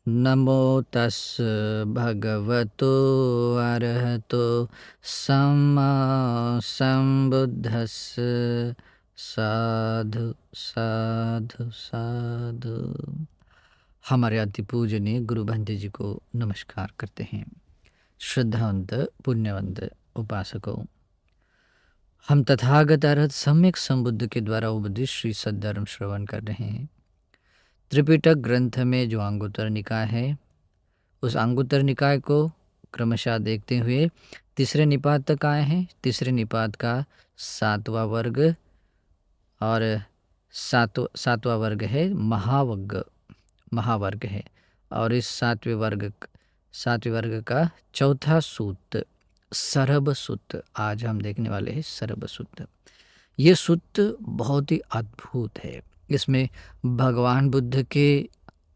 नमो तस् भगवतो अरहतो सम्मा संबुद्धस्स। साधु साधु साधु। हमारे अति पूजनीय गुरु भंते जी को नमस्कार करते हैं। श्रद्धावंत पुण्यवंत उपासकों, हम तथागत अरहत सम्यक संबुद्ध के द्वारा उपदिष्ट श्री सद्धर्म श्रवण कर रहे हैं। त्रिपिटक ग्रंथ में जो अंगुत्तर निकाय है, उस अंगुत्तर निकाय को क्रमशः देखते हुए तीसरे निपात तक आए हैं। तीसरे निपात का 7वां वर्ग और सातवां वर्ग है महावर्ग है। और इस सातवें वर्ग का चौथा सूत्र सरब सूत्र आज हम देखने वाले हैं। सरब सूत्र, ये सूत्र बहुत ही अद्भुत है। इसमें भगवान बुद्ध के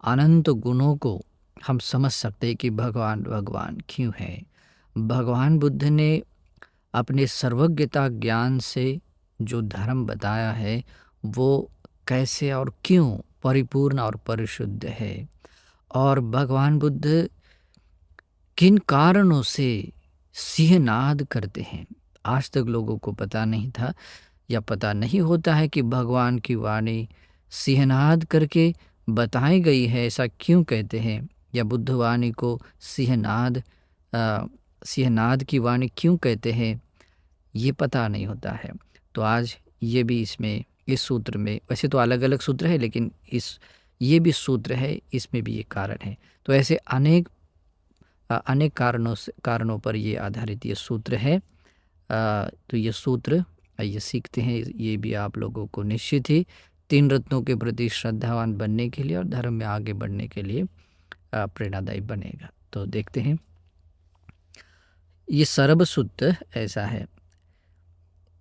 अनंत गुणों को हम समझ सकते हैं कि भगवान क्यों है। भगवान बुद्ध ने अपने सर्वज्ञता ज्ञान से जो धर्म बताया है वो कैसे और क्यों परिपूर्ण और परिशुद्ध है, और भगवान बुद्ध किन कारणों से सिंहनाद करते हैं। आज तक लोगों को पता नहीं था या पता नहीं होता है कि भगवान की वाणी सिंहनाद करके बताई गई है। ऐसा क्यों कहते हैं, या बुद्ध वाणी को सिंहनाद की वाणी क्यों कहते हैं, ये पता नहीं होता है। तो आज ये भी इस सूत्र में, वैसे तो अलग अलग सूत्र है लेकिन ये भी सूत्र है, इसमें भी ये कारण है। तो ऐसे अनेक कारणों पर ये आधारित ये सूत्र है। तो ये सूत्र ये सीखते हैं, ये भी आप लोगों को निश्चित ही 3 रत्नों के प्रति श्रद्धावान बनने के लिए और धर्म में आगे बढ़ने के लिए प्रेरणादायी बनेगा। तो देखते हैं, ये सरब सूत्र ऐसा है।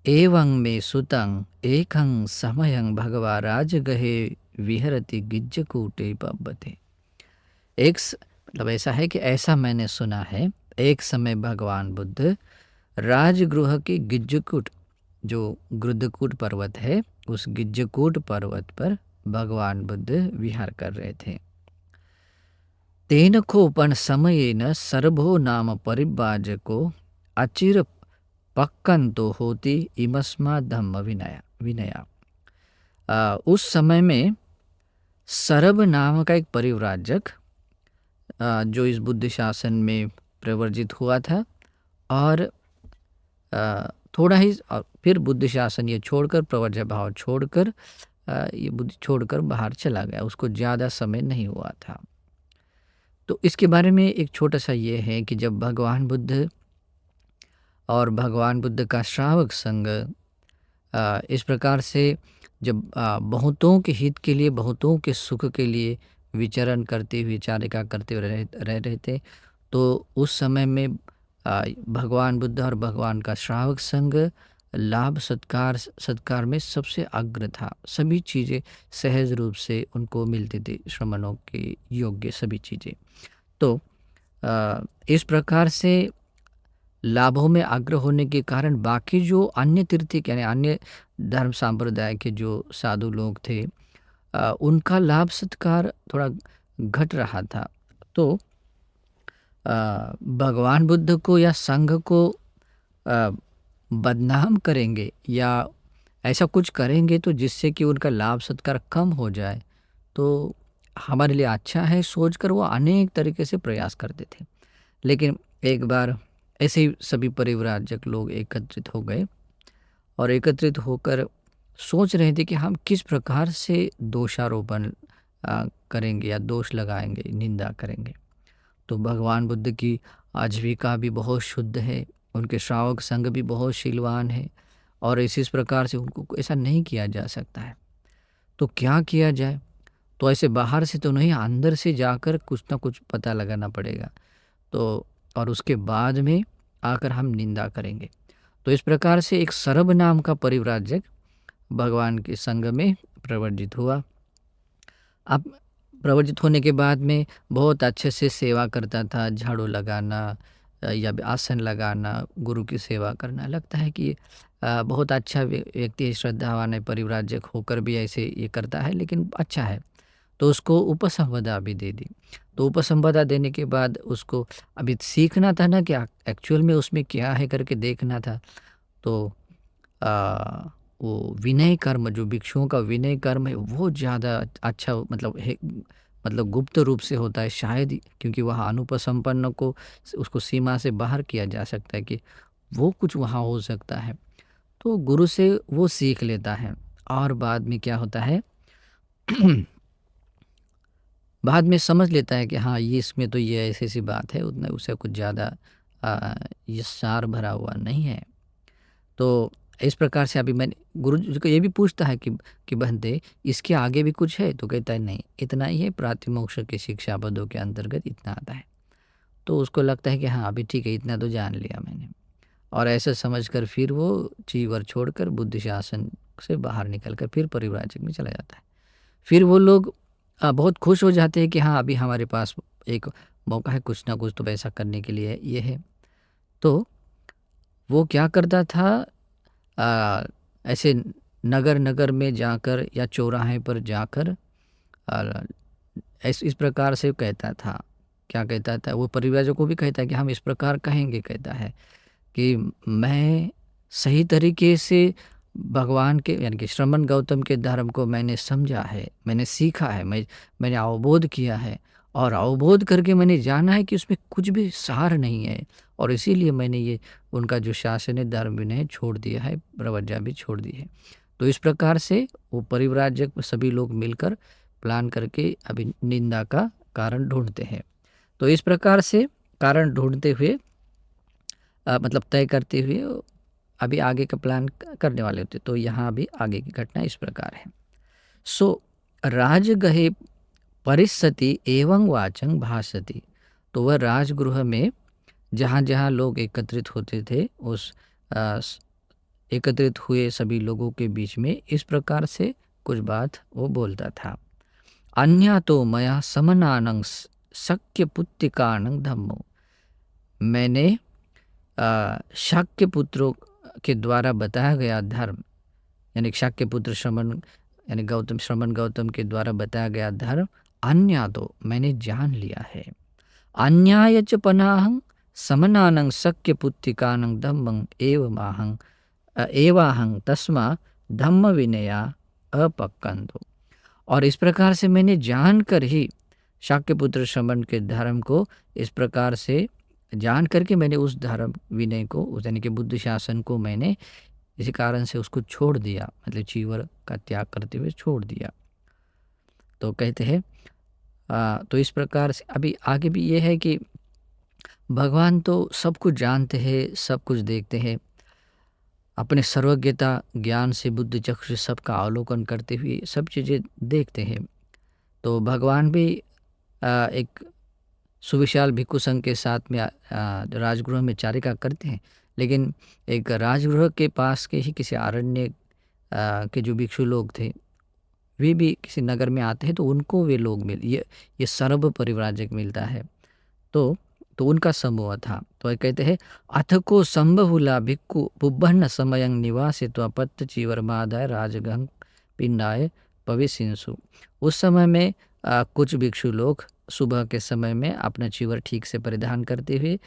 एवं मे सुतं एकं समयं भगवा राजगहे विहरति गिज्जकूटे पब्बते। मतलब ऐसा है कि ऐसा मैंने सुना है, एक समय भगवान बुद्ध राजगृह के गिज्जकूट, जो गृद्धकूट पर्वत है, उस गिज्जकूट पर्वत पर भगवान बुद्ध विहार कर रहे थे। तेन कोपन समयेन सर्वो नाम परिव्राजको अचिर पक्कंतो होती इमस्मा धम्म विनया। उस समय में सरब नाम का एक परिव्राजक जो इस बुद्ध शासन में प्रवर्जित हुआ था, और थोड़ा ही फिर बुद्ध शासन ये छोड़कर, प्रवर्ज्य भाव छोड़कर, ये बुद्ध छोड़कर बाहर चला गया। उसको ज़्यादा समय नहीं हुआ था। तो इसके बारे में एक छोटा सा ये है कि जब भगवान बुद्ध और भगवान बुद्ध का श्रावक संघ इस प्रकार से जब बहुतों के हित के लिए, बहुतों के सुख के लिए विचरण करते हुए, विचारिका करते हुए रह रहे थे, तो उस समय में भगवान बुद्ध और भगवान का श्रावक संघ लाभ सत्कार में सबसे अग्र था। सभी चीज़ें सहज रूप से उनको मिलती थी, श्रमणों के योग्य सभी चीज़ें। तो इस प्रकार से लाभों में अग्र होने के कारण बाकी जो अन्य तीर्थिक यानी अन्य धर्म संप्रदाय के जो साधु लोग थे, उनका लाभ सत्कार थोड़ा घट रहा था। तो भगवान बुद्ध को या संघ को बदनाम करेंगे या ऐसा कुछ करेंगे तो जिससे कि उनका लाभ सत्कार कम हो जाए, तो हमारे लिए अच्छा है सोचकर वो अनेक तरीके से प्रयास करते थे। लेकिन एक बार ऐसे ही सभी परिव्राजक लोग एकत्रित हो गए और एकत्रित होकर सोच रहे थे कि हम किस प्रकार से दोषारोपण करेंगे या दोष लगाएंगे, निंदा करेंगे। तो भगवान बुद्ध की आजीविका भी बहुत शुद्ध है, उनके श्रावक संघ भी बहुत शीलवान है, और इस प्रकार से उनको ऐसा नहीं किया जा सकता है। तो क्या किया जाए? तो ऐसे बाहर से तो नहीं, अंदर से जाकर कुछ ना कुछ पता लगाना पड़ेगा, तो और उसके बाद में आकर हम निंदा करेंगे। तो इस प्रकार से एक सरब नाम का परिव्राजक भगवान के संग में प्रवर्जित हुआ। अब प्रवर्जित होने के बाद में बहुत अच्छे से सेवा करता था, झाड़ू लगाना या आसन लगाना, गुरु की सेवा करना। लगता है कि बहुत अच्छा व्यक्ति है, श्रद्धावान है, परिव्राजक होकर भी ऐसे ये करता है, लेकिन अच्छा है। तो उसको उपसंपदा भी दे दी। तो उपसंपदा देने के बाद उसको अभी सीखना था ना कि एक्चुअल में उसमें क्या है करके देखना था। तो आ, वो विनय कर्म, जो भिक्षुओं का विनय कर्म है वो ज़्यादा अच्छा मतलब है, मतलब गुप्त रूप से होता है शायद, क्योंकि वहाँ अनुपसंपन्न को उसको सीमा से बाहर किया जा सकता है कि वो कुछ वहाँ हो सकता है। तो गुरु से वो सीख लेता है और बाद में क्या होता है बाद में समझ लेता है कि हाँ ये इसमें तो ये ऐसी सी बात है, उतना उसे कुछ ज़्यादा ये सार भरा हुआ नहीं है। तो इस प्रकार से अभी मैंने गुरु जी को ये भी पूछता है कि बंदे इसके आगे भी कुछ है, तो कहता है नहीं इतना ही है, प्रातिमोक्ष की शिक्षा पदों के अंतर्गत इतना आता है। तो उसको लगता है कि हाँ अभी ठीक है, इतना तो जान लिया मैंने, और ऐसा समझकर फिर वो चीवर छोड़कर बुद्धि शासन से बाहर निकलकर फिर परिव्राजक में चला जाता है। फिर वो लोग बहुत खुश हो जाते हैं कि हाँ अभी हमारे पास एक मौका है, कुछ ना कुछ तो ऐसा करने के लिए ये है। तो वो क्या करता था, ऐसे नगर नगर में जाकर या चौराहे पर जाकर इस प्रकार से कहता था। क्या कहता था वो, परिव्राजक को भी कहता है कि हम इस प्रकार कहेंगे, कहता है कि मैं सही तरीके से भगवान के यानी कि श्रमण गौतम के धर्म को मैंने समझा है, मैंने सीखा है, मैंने अवबोध किया है, और अवबोध करके मैंने जाना है कि उसमें कुछ भी सार नहीं है, और इसीलिए मैंने ये उनका जो शासन है धर्म विनय छोड़ दिया है, प्रवज्ञा भी छोड़ दी है। तो इस प्रकार से वो परिव्राजक सभी लोग मिलकर प्लान करके अभी निंदा का कारण ढूंढते हैं। तो इस प्रकार से कारण ढूंढते हुए मतलब तय करते हुए अभी आगे का प्लान करने वाले होते। तो यहाँ अभी आगे की घटना इस प्रकार है। सो राजगहे परिस्थिति एवं वाचंग भाषति। तो वह राजगृह में जहाँ जहाँ लोग एकत्रित होते थे, उस एकत्रित हुए सभी लोगों के बीच में इस प्रकार से कुछ बात वो बोलता था। अन्या तो मया समनानंग शक्य पुत्रिकानंग धम्मो। मैंने शाक्य पुत्रों के द्वारा बताया गया धर्म, यानी शाक्य पुत्र श्रमण यानी गौतम, श्रमण गौतम के द्वारा बताया गया धर्म अन्या तो मैंने जान लिया है। अन्याय च पनाहं समनानं शक्य पुत्रिकानं धम्मं एवाहं तस्मा धम्म विनया अपक्कंतो। और इस प्रकार से मैंने जानकर ही शाक्य पुत्र श्रमण के धर्म को इस प्रकार से जान करके मैंने उस धर्म विनय को, उस यानी कि बुद्धि शासन को मैंने इसी कारण से उसको छोड़ दिया, मतलब चीवर का त्याग करते हुए छोड़ दिया। तो कहते हैं तो इस प्रकार से अभी आगे भी ये है कि भगवान तो सब कुछ जानते हैं, सब कुछ देखते हैं, अपने सर्वज्ञता ज्ञान से बुद्धि चक्षु से सबका अवलोकन करते हुए सब चीज़ें देखते हैं। तो भगवान भी एक सुविशाल भिक्षु संघ के साथ में राजगृह में चारिका करते हैं, लेकिन एक राजगृह के पास के ही किसी अरण्य के जो भिक्षु लोग थे, वे भी किसी नगर में आते हैं, तो उनको वे लोग ये सर्व परिव्राजक मिलता है। तो उनका समूह था। तो ये कहते हैं अथ को संबहुला भिक्खु बुब्बन्न समयं निवासित्वा पत्त चीवरमादाय राजगंग पिंडाय पविसिंसु। उस समय में कुछ भिक्षु लोग सुबह के समय में अपना चीवर ठीक से परिधान करते हुए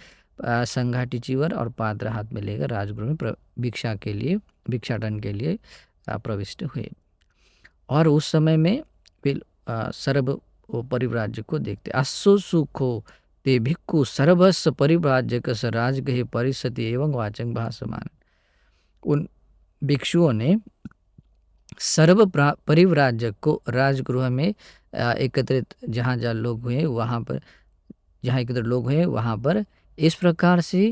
संघाटी चीवर और पात्र हाथ में लेकर राजगृह में भिक्षाटन के लिए प्रविष्ट हुए। और उस समय में वे सर्व परिव्राजक को देखते। अස්සु सुखो ते भिक्खु सर्वस्व परिव्राजक राजगृह परिस्थिति एवं वाचक भाषमान। उन भिक्षुओं ने सर्व परिव्राजक को राजगृह में एकत्रित जहाँ जहाँ लोग हुए वहाँ पर, जहाँ एकत्रित लोग हुए वहाँ पर इस प्रकार से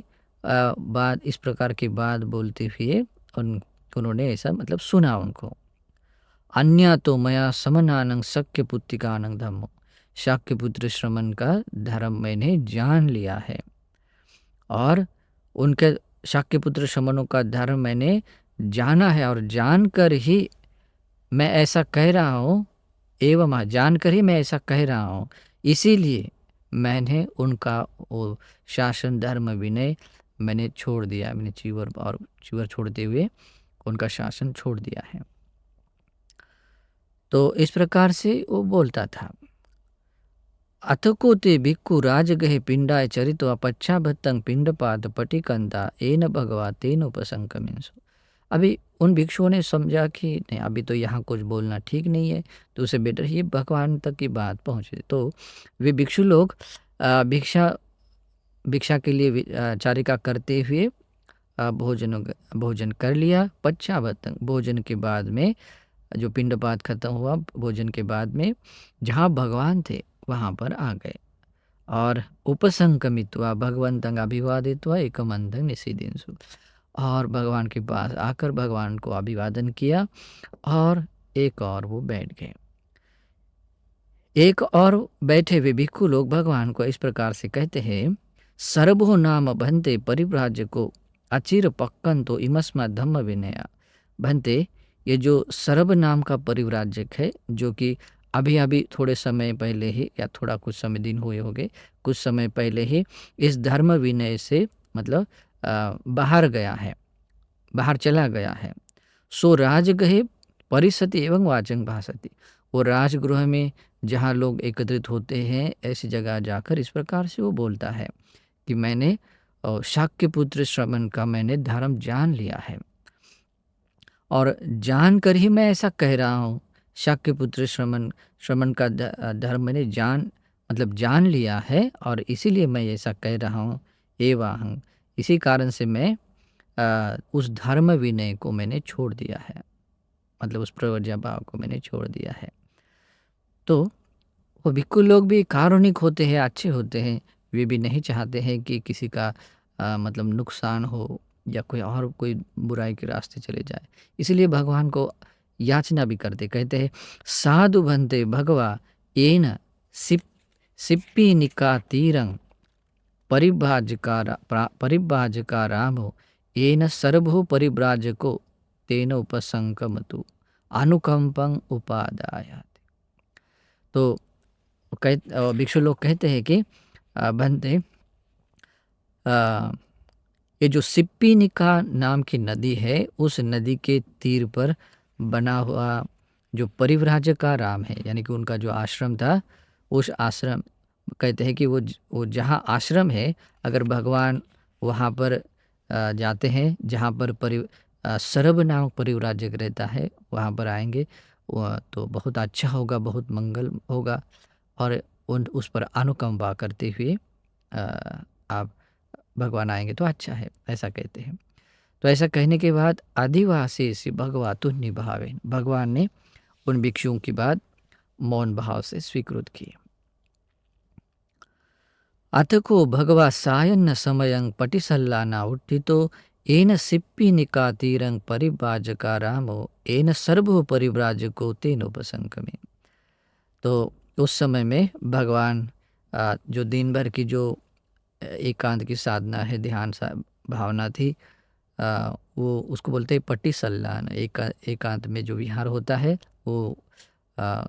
इस प्रकार की बात बोलते हुए उन्होंने ऐसा मतलब सुना उनको। अन्या तो मया समनानंग शक्य पुत्रिकानंग धम्मो। शाक्य पुत्र श्रमण का धर्म मैंने जान लिया है, और उनके शाक्य पुत्र श्रमणों का धर्म मैंने जाना है, और जानकर ही मैं ऐसा कह रहा हूँ, एवं जानकर ही मैं ऐसा कह रहा हूँ, इसीलिए मैंने उनका वो शासन धर्म विनय मैंने छोड़ दिया। मैंने चीवर छोड़ते हुए उनका शासन छोड़ दिया है। तो इस प्रकार से वो बोलता था। अथको ते भिक्खु राज गहे पिंडाय चरित्वा पच्छाभत्तं पिंडपात पटिकंता एन भगवा तेन उपसंकमिंसु। अभी उन भिक्षुओं ने समझा कि नहीं, अभी तो यहाँ कुछ बोलना ठीक नहीं है, तो उसे बेटर ये भगवान तक की बात पहुँचे। तो वे भिक्षु लोग भिक्षा भिक्षा के लिए चारिका करते हुए भोजन कर लिया। पच्छाभत्तं, भोजन के बाद में जो पिंडपात खत्म हुआ, भोजन के बाद में जहाँ भगवान थे वहाँ पर आ गए और उपसंकमित्वा भगवंतं अभिवादित्वा एकमंतं निषीदिंसु, और भगवान के पास आकर भगवान को अभिवादन किया और एक और वो बैठ गए। एक और बैठे हुए भिक्षु लोग भगवान को इस प्रकार से कहते हैं, सर्वो नाम भंते परिव्राज्य को अचिर पक्कंतो इमस्मा धम्म विनया। भंते, ये जो सर्व नाम का परिव्राजक है, जो कि अभी अभी थोड़े समय पहले ही या थोड़ा कुछ समय दिन हुए होंगे, कुछ समय पहले ही इस धर्म विनय से मतलब बाहर गया है, बाहर चला गया है। सो राजगृहे परिसति एवं वाचन भाषति, वो राजगृह में जहाँ लोग एकत्रित होते हैं ऐसी जगह जाकर इस प्रकार से वो बोलता है कि मैंने शाक्य पुत्र श्रवण का मैंने धर्म जान लिया है, और जानकर ही मैं ऐसा कह रहा हूँ। शाक्य पुत्र श्रवण का धर्म मैंने जान लिया है, और इसीलिए मैं ऐसा कह रहा हूँ। एवाहं, इसी कारण से मैं उस धर्म विनय को मैंने छोड़ दिया है, मतलब उस प्रवर्ज्य भाव को मैंने छोड़ दिया है। तो वो भिक्षु लोग भी कारुणिक होते हैं, अच्छे होते हैं, वे भी नहीं चाहते हैं कि किसी का मतलब नुकसान हो या कोई बुराई के रास्ते चले जाए। इसलिए भगवान को याचना भी करते, कहते हैं साधु भंते भगवा येन सिप्पी निकातीरं परिभाजकारामो येन सर्वो परिव्राजको तेन उपसंकमतु अनुकंपं उपादायात्। तो भिक्षु लोग कहते हैं कि भंते, ये जो सिप्पीनिका नाम की नदी है, उस नदी के तीर पर बना हुआ जो परिव्राजका राम है, यानी कि उनका जो आश्रम था, उस आश्रम कहते हैं कि वो जहाँ आश्रम है, अगर भगवान वहाँ पर जाते हैं, जहाँ पर सर्व नाम परिव्राजक रहता है, वहाँ पर आएंगे तो बहुत अच्छा होगा, बहुत मंगल होगा, और उस पर अनुकंपा करते हुए आप भगवान आएंगे तो अच्छा है, ऐसा कहते हैं। तो ऐसा कहने के बाद आदिवासी से भगवा तुन्नि भावे, भगवान ने उन भिक्षुओं की बात मौन भाव से स्वीकृत की। अथको भगवा सायन्न समयं पटिसल्लाना उठितो येन सिप्पीनिका तीरं परिव्राजका रामो येन सर्वो परिव्राजको तेन उपसंकमे। तो उस समय में भगवान जो दिन भर की जो एकांत की साधना है, ध्यान भावना थी, वो उसको बोलते हैं पटिसल्लान। एकांत में जो विहार होता है वो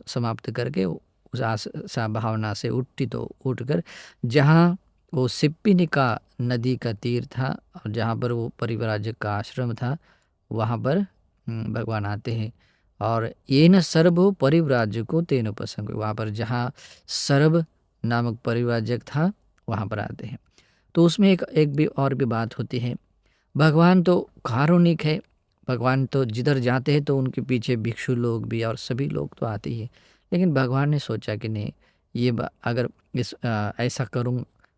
समाप्त करके उस भावना से उठकर जहाँ वो सिप्पीनिका नदी का तीर था और जहाँ पर वो परिव्राजक का आश्रम था, वहाँ पर भगवान आते हैं। और ये न सर्व परिव्राजको तेन उपसंग, वहाँ पर जहाँ सर्व नामक परिव्राजक था वहाँ पर आते हैं। तो उसमें एक भी और भी बात होती है, भगवान तो कारुणिक है, भगवान तो जिधर जाते हैं तो उनके पीछे भिक्षु लोग भी और सभी लोग तो आते ही हैं। लेकिन भगवान ने सोचा कि नहीं, ये अगर ऐसा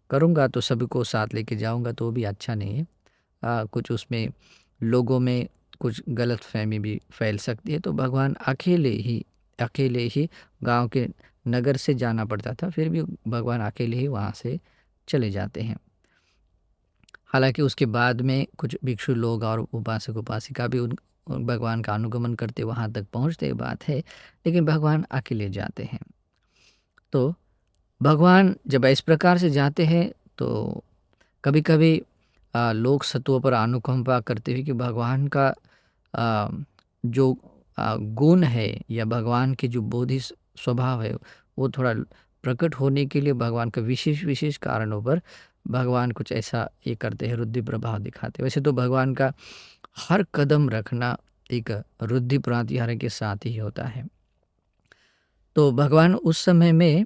करूँगा तो सभी को साथ लेके जाऊँगा तो भी अच्छा नहीं है। कुछ उसमें लोगों में कुछ गलत फहमी भी फैल सकती है। तो भगवान अकेले ही गांव के नगर से जाना पड़ता था, फिर भी भगवान अकेले ही वहाँ से चले जाते हैं। हालांकि उसके बाद में कुछ भिक्षु लोग और उपासक उपासिका भी उन भगवान का अनुगमन करते वहाँ तक पहुँचते, बात है, लेकिन भगवान अकेले जाते हैं। तो भगवान जब इस प्रकार से जाते हैं तो कभी कभी लोग सत्वों पर अनुकंपा करते हुए कि भगवान का जो गुण है या भगवान के जो बोधि स्वभाव है वो थोड़ा प्रकट होने के लिए भगवान का विशेष कारणों पर भगवान कुछ ऐसा ये करते हैं, रुद्धि प्रभाव दिखाते हैं। वैसे तो भगवान का हर कदम रखना एक रुद्धि प्रातिहार्य के साथ ही होता है। तो भगवान उस समय में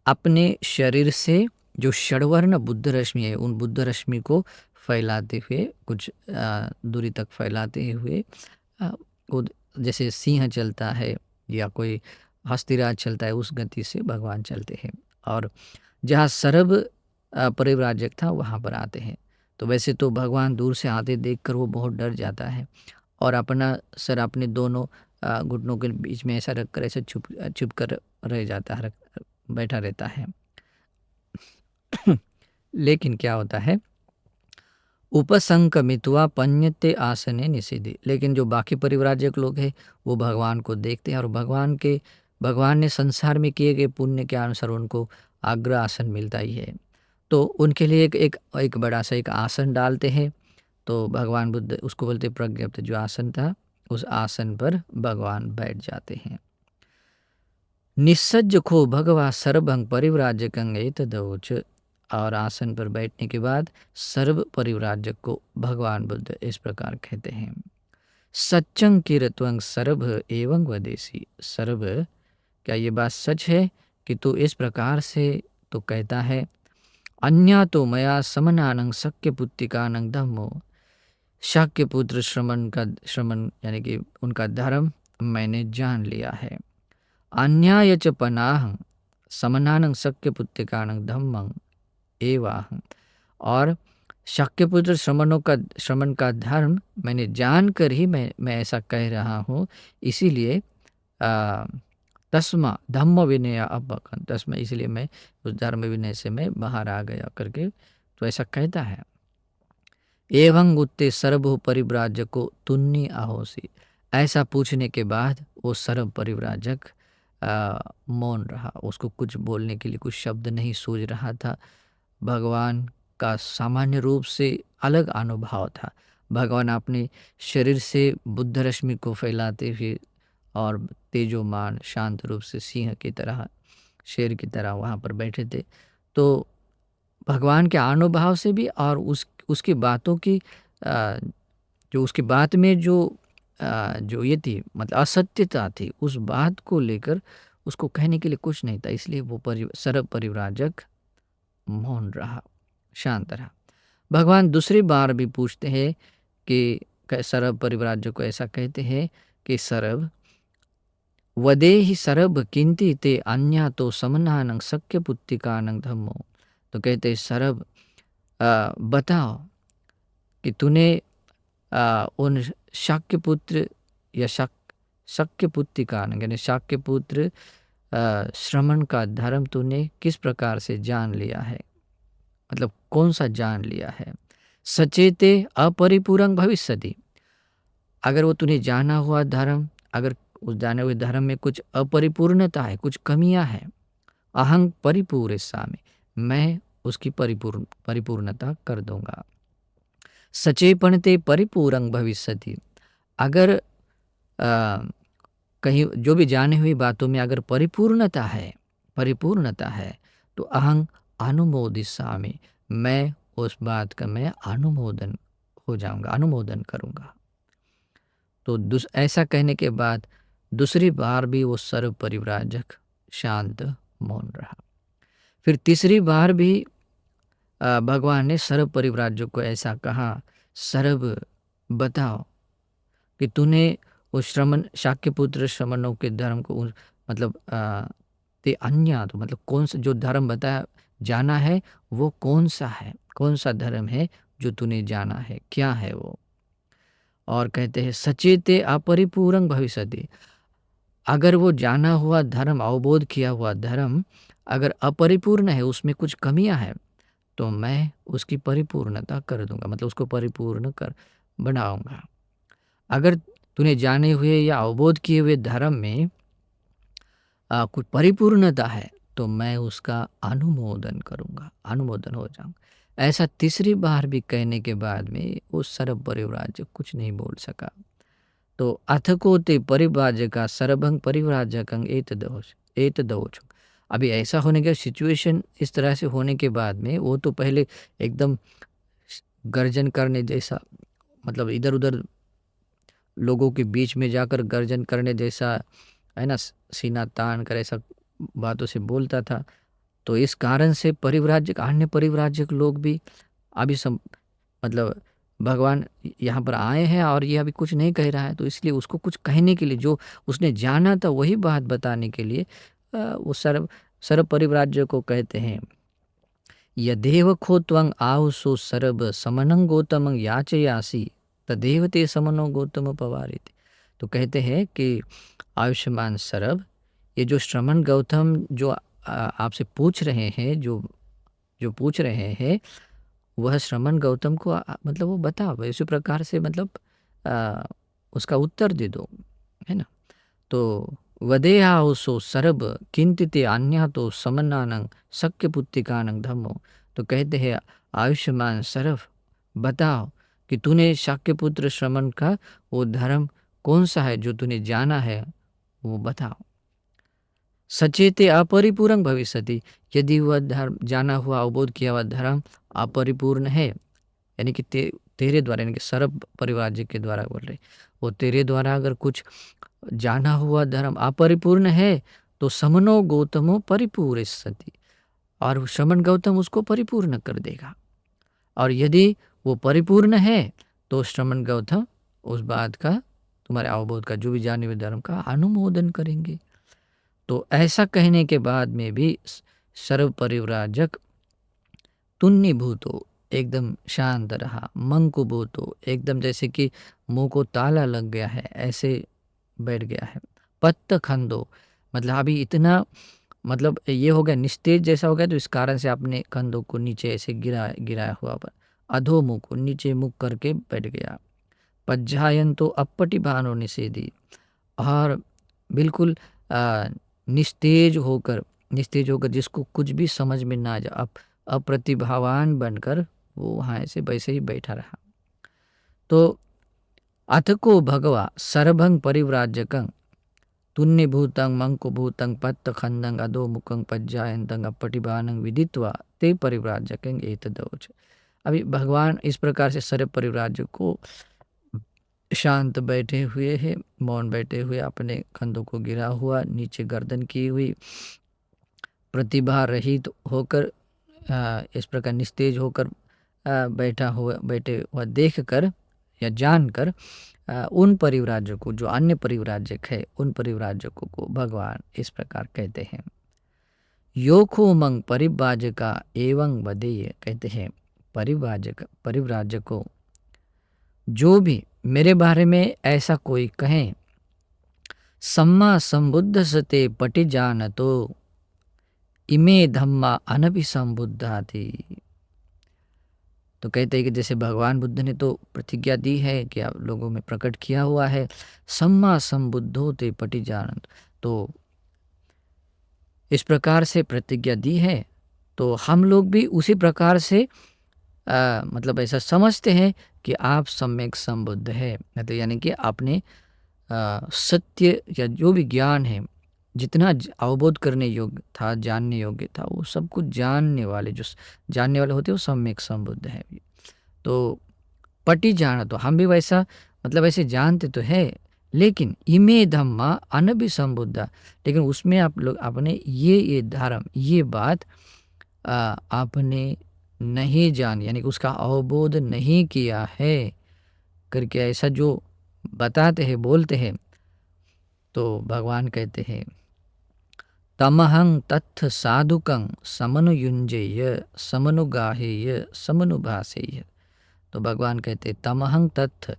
अपने शरीर से जो षड्वर्ण बुद्ध रश्मि है, उन बुद्ध रश्मि को फैलाते हुए कुछ दूरी तक फैलाते हुए अ, वो जैसे सिंह चलता है या कोई हस्तिराज चलता है, उस गति से भगवान चलते हैं और जहाँ सरब परिव्राजक था वहाँ पर आते हैं। तो वैसे तो भगवान दूर से आते देखकर वो बहुत डर जाता है और अपना सर अपने दोनों घुटनों के बीच में ऐसा रखकर ऐसे छुप कर रह जाता है, बैठा रहता है। लेकिन क्या होता है, उपसंकमित्वा पन्यते आसने निषिद्धि। लेकिन जो बाकी परिव्राजक लोग हैं वो भगवान को देखते हैं और भगवान ने संसार में किए गए पुण्य के अनुसार उनको आग्रह आसन मिलता ही है। तो उनके लिए एक बड़ा सा एक आसन डालते हैं। तो भगवान बुद्ध उसको बोलते प्रज्ञप्त जो आसन था, उस आसन पर भगवान बैठ जाते हैं। निस्सज्ज खो भगवा सर्वभंग परिव्राजकं एतदवोच। और आसन पर बैठने के बाद सर्व परिव्राजक को भगवान बुद्ध इस प्रकार कहते हैं, सच्चं कीरत्वं सर्व एवं वदेसी। सर्व, क्या ये बात सच है कि तू इस प्रकार से तो कहता है, अन्या तो मया समनानं शक्य पुत्तिकानं धम्मो। शाक्य पुत्र श्रमण यानी कि उनका धर्म मैंने जान लिया है। अन्याय च पनाह समनानं शक्य पुत्तिकानं धम्मं एवाहं। और शाक्यपुत्र श्रमण का धर्म मैंने जानकर ही मैं ऐसा कह रहा हूँ। इसीलिए तस्मा धम्म विनय अबकन, तस्मा इसलिए मैं उस धर्म विनय से मैं बाहर आ गया करके तो ऐसा कहता है। एवं उत्ते सर्व परिव्राजको तुन्नी आहोसी। ऐसा पूछने के बाद वो सर्व परिव्राजक मौन रहा, उसको कुछ बोलने के लिए कुछ शब्द नहीं सूझ रहा था। भगवान का सामान्य रूप से अलग अनुभव था। भगवान अपने शरीर से बुद्ध रश्मि को फैलाते हुए और तेजोमान शांत रूप से सिंह की तरह, शेर की तरह वहाँ पर बैठे थे। तो भगवान के अनुभव से भी और उसकी बातों की जो उसकी बात में जो ये थी मतलब असत्यता थी, उस बात को लेकर उसको कहने के लिए कुछ नहीं था। इसलिए वो सर्व परिव्राजक मौन रहा, शांत रहा। भगवान दूसरी बार भी पूछते हैं कि सर्व परिव्राजक को ऐसा कहते हैं कि सर्व वदेहि सर्व किंति ते अन्या तो समनानं शक्य पुत्तिकानं धम्मो। तो कहते सर्व बताओ कि तूने उन शाक्य पुत्र या शक्य पुत्तिकानं यानी शाक्य पुत्र श्रमण का धर्म तूने किस प्रकार से जान लिया है, मतलब कौन सा जान लिया है। सचेते अपरिपूरं भविष्यति। अगर वो तूने जाना हुआ धर्म, अगर उस जाने हुए धर्म में कुछ अपरिपूर्णता है, कुछ कमियां हैं, अहं परिपूर्यसामि, मैं उसकी परिपूर्णता कर दूंगा। सचेपणते परिपूरं भविष्यति। अगर कहीं जो भी जाने हुई बातों में अगर परिपूर्णता है तो अहं अनुमोदिष्यामि, मैं उस बात का मैं अनुमोदन हो जाऊंगा, अनुमोदन करूंगा। तो ऐसा कहने के बाद दूसरी बार भी वो सर्व परिव्राजक शांत मौन रहा। फिर तीसरी बार भी भगवान ने सर्व परिव्राजक को ऐसा कहा, सर्व बताओ कि तूने उस शाक्यपुत्र श्रमणों के धर्म को मतलब ते अन्य तो मतलब कौन सा जो धर्म बताया जाना है वो कौन सा है, कौन सा धर्म है जो तूने जाना है, क्या है वो। और कहते हैं सचेते अपरिपूरं भविष्यति। अगर वो जाना हुआ धर्म, अवबोध किया हुआ धर्म अगर अपरिपूर्ण है, उसमें कुछ कमियां हैं, तो मैं उसकी परिपूर्णता कर दूंगा, मतलब उसको परिपूर्ण कर बनाऊंगा। अगर तूने जाने हुए या अवबोध किए हुए धर्म में कुछ परिपूर्णता है तो मैं उसका अनुमोदन करूंगा, अनुमोदन हो जाऊंगा। ऐसा तीसरी बार भी कहने के बाद में वो सर्व परिव्राजक कुछ नहीं बोल सका। तो अथको ते परिव्राजका सर्वं परिव्राजकं एतदवोच। अभी ऐसा होने के सिचुएशन इस तरह से होने के बाद में वो तो पहले एकदम गर्जन करने जैसा, मतलब इधर उधर लोगों के बीच में जाकर गर्जन करने जैसा है ना, सीना तान कर ऐसा बातों से बोलता था। तो इस कारण से परिव्राजक, अन्य परिव्राजक लोग भी अभी मतलब भगवान यहाँ पर आए हैं और ये अभी कुछ नहीं कह रहा है, तो इसलिए उसको कुछ कहने के लिए, जो उसने जाना था वही बात बताने के लिए वो सर्व सर्व परिव्राजक को कहते हैं, यदेव खो त्वं आहुसो सर्व समनं गौतमं याचयासी तदेव ते समनो गौतम पवारित। तो कहते हैं कि आयुष्मान सरब, ये जो श्रमण गौतम जो आपसे पूछ रहे हैं, जो जो पूछ रहे हैं, वह श्रमण गौतम को मतलब वो बताओ इसी प्रकार से, मतलब उसका उत्तर दे दो, है ना। तो वदेहाउसो सरब किंतिते अन्या तो समन्नानंग शक्य पुत्तिकानंग धम्मो। तो कहते हैं आयुष्मान सरब, बताओ कि तूने शाक्य पुत्र श्रमण का वो धर्म कौन सा है जो तूने जाना है, वो बताओ। सचेते अपरिपूर्ण भविष्यति, यदि वह धर्म जाना हुआ अवबोध किया हुआ धर्म अपरिपूर्ण है, यानी कि तेरे द्वारा, यानी कि सर्व परिवार जी के द्वारा बोल रहे, वो तेरे द्वारा अगर कुछ जाना हुआ धर्म अपरिपूर्ण है तो समनो गौतमो परिपूर्ण सती, और श्रमण गौतम उसको परिपूर्ण कर देगा। और यदि वो परिपूर्ण है तो श्रमण गौतम उस बात का, तुम्हारे अवबोध का, जो भी जाने हुए धर्म का अनुमोदन करेंगे। तो ऐसा कहने के बाद में भी सर्व परिव्राजक तुन्नीभूतो, एकदम शांत रहा, मंकुभूतो, एकदम जैसे कि मुंह को ताला लग गया है ऐसे बैठ गया है। पत्त खंदो, मतलब अभी इतना, मतलब ये हो गया निस्तेज जैसा हो गया, तो इस कारण से अपने कंधों को नीचे ऐसे गिराया हुआ पर, अधोमुख को नीचे मुख करके बैठ गया। पज्जायन तो अपटी भानो निषेधी, और बिल्कुल निस्तेज होकर जिसको कुछ भी समझ में ना जा, अप्रतिभावान बनकर वो वहाँ ऐसे वैसे ही बैठा रहा। तो अथको भगवा सर्वं परिव्राजकं तुन्यभूतं मंकुभूतं पत्तखंदं अधोमुखं पज्जायन्तं अपटिभानं विदित्वा ते परिव्राजकं एतदोच। अभी भगवान इस प्रकार से सर्व परिव्राजक को शांत बैठे हुए है, मौन बैठे हुए, अपने कंधों को गिरा हुआ, नीचे गर्दन की हुई, प्रतिभा रहित होकर इस प्रकार निस्तेज होकर बैठे हुआ देख कर या जानकर उन परिव्राजकों, जो अन्य परिव्राजक है, उन परिव्राजकों को भगवान इस प्रकार कहते हैं। योखो मंग परिव्राजका एवं वदेय, कहते हैं परिव्राजकों, जो भी मेरे बारे में ऐसा कोई कहें, सम्मा संबुद्ध सते पटि जान तो इमे धम्मा अनभिसंबुद्धा थी। तो कहते हैं कि जैसे भगवान बुद्ध ने तो प्रतिज्ञा दी है कि आप लोगों में प्रकट किया हुआ है, सम्मा संबुद्धो ते पटि जानत, तो इस प्रकार से प्रतिज्ञा दी है, तो हम लोग भी उसी प्रकार से मतलब ऐसा समझते हैं कि आप सम्यक संबुद्ध है, तो यानी कि आपने सत्य या जो भी ज्ञान है, जितना अवबोध करने योग्य था, जानने योग्य था, वो सब कुछ जानने वाले, जो जानने वाले होते हैं वो सम्यक संबुद्ध है। तो पटी जाना, तो हम भी वैसा मतलब ऐसे जानते तो है, लेकिन इमे धम्मा अनभि संबुद्धा, लेकिन उसमें आप लोग आपने ये धर्म, ये बात आपने नहीं जान, यानी कि उसका अवबोध नहीं किया है करके ऐसा जो बताते हैं, बोलते हैं। तो भगवान कहते हैं तमहं तत्थ साधुकं समनुयुंजेय समनुगाहेय समनुभासेय। तो भगवान कहते तमहं तत्थ,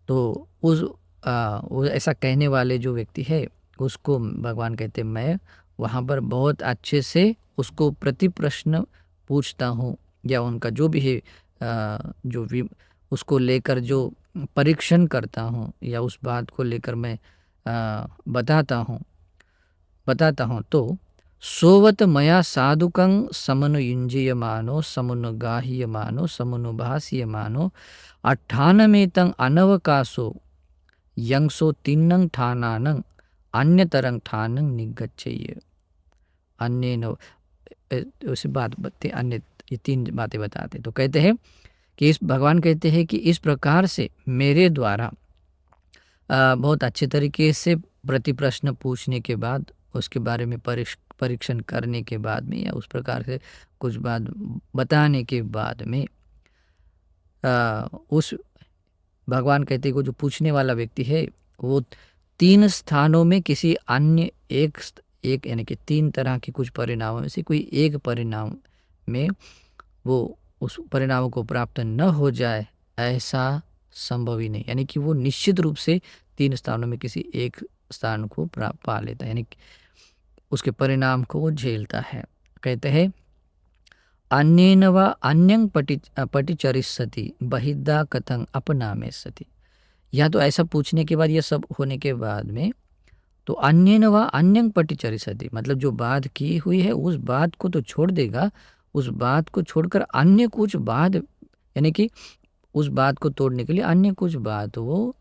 तो वो ऐसा कहने वाले जो व्यक्ति है उसको भगवान कहते मैं वहाँ पर बहुत अच्छे से उसको प्रति प्रश्न पूछता हूँ, या उनका जो भी है जो भी उसको लेकर जो परीक्षण करता हूँ, या उस बात को लेकर मैं बताता हूँ। तो सोवत मया साधुकं समनुयुंजीयमानो समनुगाह्यमानो समनुभास्यमानो अट्ठानमेतं अनवकाशो यंसो तिन्नं ठानानं अन्यतरं ठानं निगच्छेय। अन्य उसी बात बत्ती अन्य, ये तीन बातें बताते। तो कहते हैं कि इस भगवान कहते हैं कि इस प्रकार से मेरे द्वारा बहुत अच्छे तरीके से प्रति प्रश्न पूछने के बाद, उसके बारे में परीक्षण करने के बाद में, या उस प्रकार से कुछ बात बताने के बाद में उस भगवान कहते हैं, को जो पूछने वाला व्यक्ति है वो 3 स्थानों में किसी अन्य एक यानी कि 3 तरह के कुछ परिणामों में से कोई एक परिणाम में वो उस परिणामों को प्राप्त न हो जाए, ऐसा संभव ही नहीं। यानी कि वो निश्चित रूप से 3 स्थानों में किसी एक स्थान को पा लेता है, यानी कि उसके परिणाम को वो झेलता है। कहते हैं अन्येन वा अन्यं पटिचरिष्यति बहिद्धा कथं अपनामेष्यति। या तो ऐसा पूछने के बाद, यह सब होने के बाद में, तो अन्येन वा अन्यं पटिचरिष्यति मतलब जो बात की हुई है उस बात को तो छोड़ देगा, उस बात को छोड़कर अन्य कुछ बात, यानी कि उस बात को तोड़ने के लिए अन्य कुछ बात वो